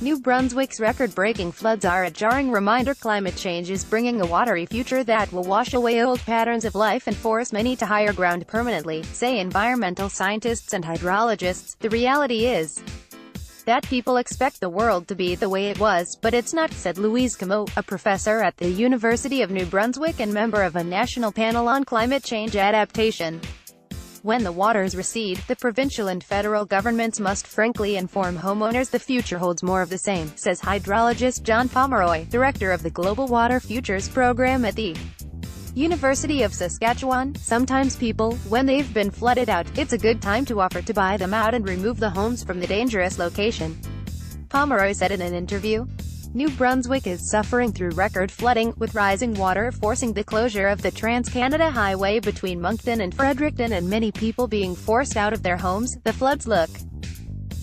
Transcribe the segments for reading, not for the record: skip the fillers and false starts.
New Brunswick's record-breaking floods are a jarring reminder climate change is bringing a watery future that will wash away old patterns of life and force many to higher ground permanently, say environmental scientists and hydrologists. The reality is that people expect the world to be the way it was, but it's not, said Louise Comeau, a professor at the University of New Brunswick and member of a national panel on climate change adaptation. When the waters recede, the provincial and federal governments must frankly inform homeowners the future holds more of the same, says hydrologist John Pomeroy, director of the Global Water Futures program at the University of Saskatchewan. Sometimes people, when they've been flooded out, it's a good time to offer to buy them out and remove the homes from the dangerous location, Pomeroy said in an interview. New Brunswick is suffering through record flooding, with rising water forcing the closure of the Trans-Canada Highway between Moncton and Fredericton and many people being forced out of their homes. The floods look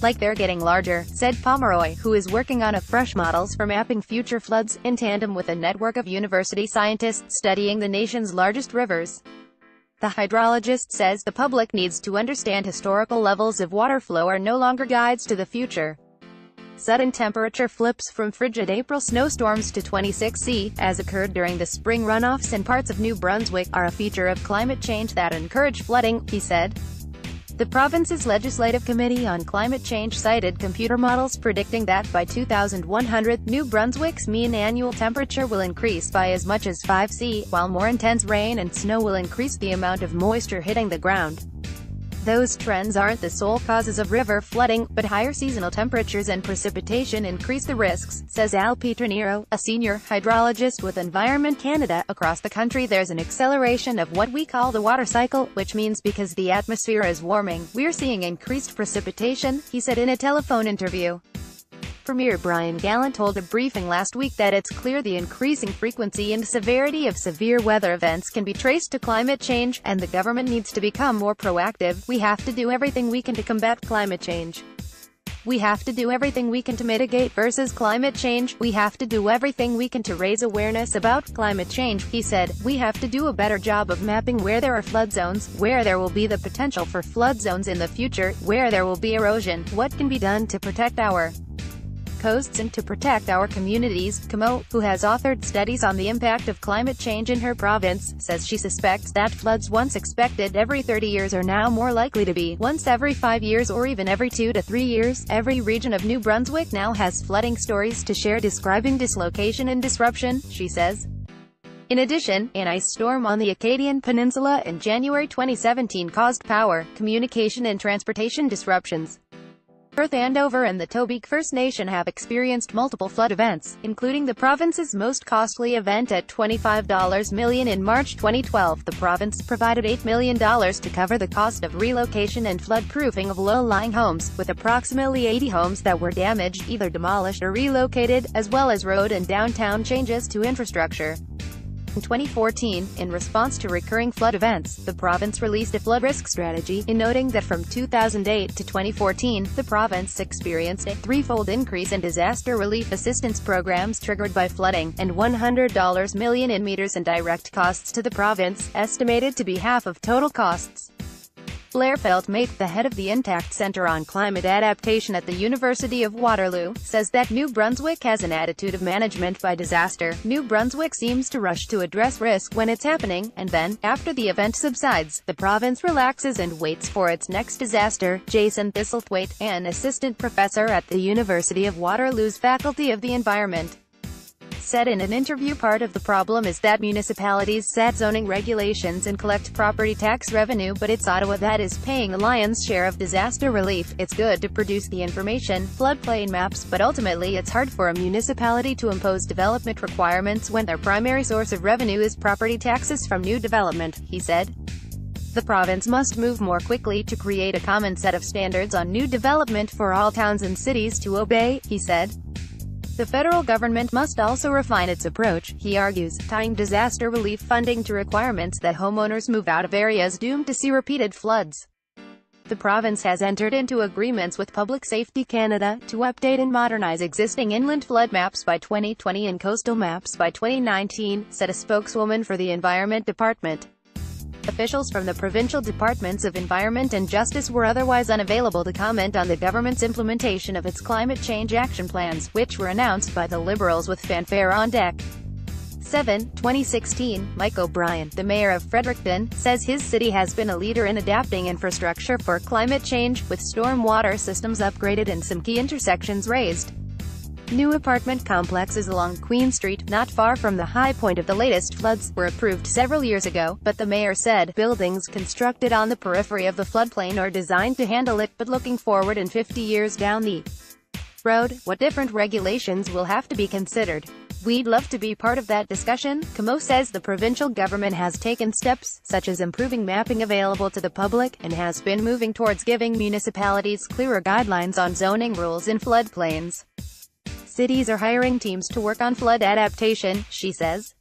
like they're getting larger, said Pomeroy, who is working on fresh models for mapping future floods, in tandem with a network of university scientists studying the nation's largest rivers. The hydrologist says the public needs to understand historical levels of water flow are no longer guides to the future. Sudden temperature flips from frigid April snowstorms to 26°C, as occurred during the spring runoffs in parts of New Brunswick, are a feature of climate change that encourage flooding, he said. The province's Legislative Committee on Climate Change cited computer models predicting that by 2100, New Brunswick's mean annual temperature will increase by as much as 5°C, while more intense rain and snow will increase the amount of moisture hitting the ground. Those trends aren't the sole causes of river flooding, but higher seasonal temperatures and precipitation increase the risks, says Al Petronero, a senior hydrologist with Environment Canada. Across the country there's an acceleration of what we call the water cycle, which means because the atmosphere is warming, we're seeing increased precipitation, he said in a telephone interview. Premier Brian Gallant told a briefing last week that it's clear the increasing frequency and severity of severe weather events can be traced to climate change, and the government needs to become more proactive. We have to do everything we can to combat climate change. We have to do everything we can to mitigate versus climate change. We have to do everything we can to raise awareness about climate change, he said. We have to do a better job of mapping where there are flood zones, where there will be the potential for flood zones in the future, where there will be erosion, what can be done to protect our coasts and to protect our communities. Comeau, who has authored studies on the impact of climate change in her province, says she suspects that floods once expected every 30 years are now more likely to be once every 5 years or even every 2 to 3 years. Every region of New Brunswick now has flooding stories to share describing dislocation and disruption, she says. In addition, an ice storm on the Acadian Peninsula in January 2017 caused power, communication and transportation disruptions. Perth Andover and the Tobique First Nation have experienced multiple flood events, including the province's most costly event at $25 million in March 2012. The province provided $8 million to cover the cost of relocation and flood-proofing of low-lying homes, with approximately 80 homes that were damaged, either demolished or relocated, as well as road and downtown changes to infrastructure. In 2014, in response to recurring flood events, the province released a flood risk strategy, in noting that from 2008 to 2014, the province experienced a threefold increase in disaster relief assistance programs triggered by flooding, and $100 million in meters and direct costs to the province, estimated to be half of total costs. Blair Feltmate, the head of the Intact Centre on Climate Adaptation at the University of Waterloo, says that New Brunswick has an attitude of management by disaster. New Brunswick seems to rush to address risk when it's happening, and then, after the event subsides, the province relaxes and waits for its next disaster. Jason Thistlethwaite, an assistant professor at the University of Waterloo's Faculty of the Environment, said in an interview part of the problem is that municipalities set zoning regulations and collect property tax revenue, but it's Ottawa that is paying the lion's share of disaster relief. It's good to produce the information, floodplain maps, but ultimately it's hard for a municipality to impose development requirements when their primary source of revenue is property taxes from new development, he said. The province must move more quickly to create a common set of standards on new development for all towns and cities to obey, he said. The federal government must also refine its approach, he argues, tying disaster relief funding to requirements that homeowners move out of areas doomed to see repeated floods. The province has entered into agreements with Public Safety Canada to update and modernize existing inland flood maps by 2020 and coastal maps by 2019, said a spokeswoman for the Environment Department. Officials from the provincial departments of Environment and Justice were otherwise unavailable to comment on the government's implementation of its climate change action plans, which were announced by the Liberals with fanfare on deck. 2016, Mike O'Brien, the mayor of Fredericton, says his city has been a leader in adapting infrastructure for climate change, with storm water systems upgraded and some key intersections raised. New apartment complexes along Queen Street, not far from the high point of the latest floods, were approved several years ago, but the mayor said, buildings constructed on the periphery of the floodplain are designed to handle it, but looking forward in 50 years down the road, what different regulations will have to be considered. We'd love to be part of that discussion. Comeau says the provincial government has taken steps, such as improving mapping available to the public, and has been moving towards giving municipalities clearer guidelines on zoning rules in floodplains. Cities are hiring teams to work on flood adaptation, she says.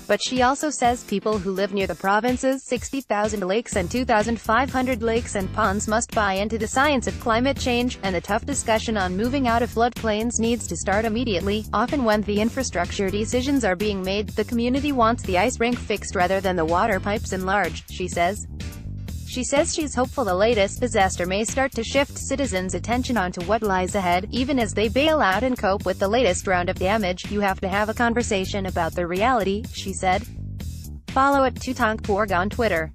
But she also says people who live near the province's 60,000 lakes and 2,500 lakes and ponds must buy into the science of climate change, and the tough discussion on moving out of floodplains needs to start immediately. Often when the infrastructure decisions are being made, the community wants the ice rink fixed rather than the water pipes enlarged, she says. She says she's hopeful the latest disaster may start to shift citizens' attention onto what lies ahead. Even as they bail out and cope with the latest round of damage, you have to have a conversation about the reality, she said. Follow @TuTonkPorg on Twitter.